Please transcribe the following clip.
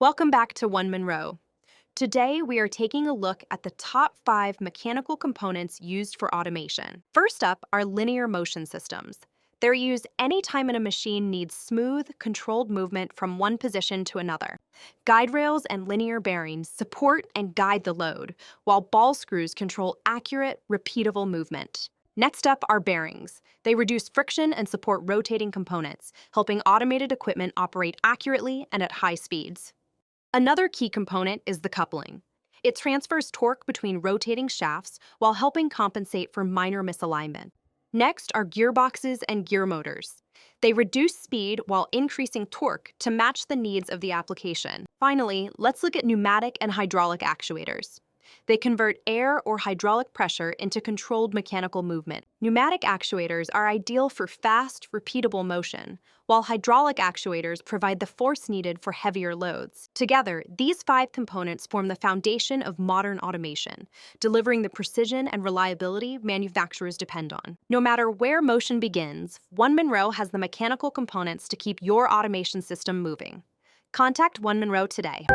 Welcome back to OneMonroe. Today, we are taking a look at the top 5 mechanical components used for automation. First up are linear motion systems. They're used anytime a machine needs smooth, controlled movement from one position to another. Guide rails and linear bearings support and guide the load, while ball screws control accurate, repeatable movement. Next up are bearings. They reduce friction and support rotating components, helping automated equipment operate accurately and at high speeds. Another key component is the coupling. It transfers torque between rotating shafts while helping compensate for minor misalignment. Next are gearboxes and gear motors. They reduce speed while increasing torque to match the needs of the application. Finally, let's look at pneumatic and hydraulic actuators. They convert air or hydraulic pressure into controlled mechanical movement. Pneumatic actuators are ideal for fast, repeatable motion, while hydraulic actuators provide the force needed for heavier loads. Together, these 5 components form the foundation of modern automation, delivering the precision and reliability manufacturers depend on. No matter where motion begins, OneMonroe has the mechanical components to keep your automation system moving. Contact OneMonroe today.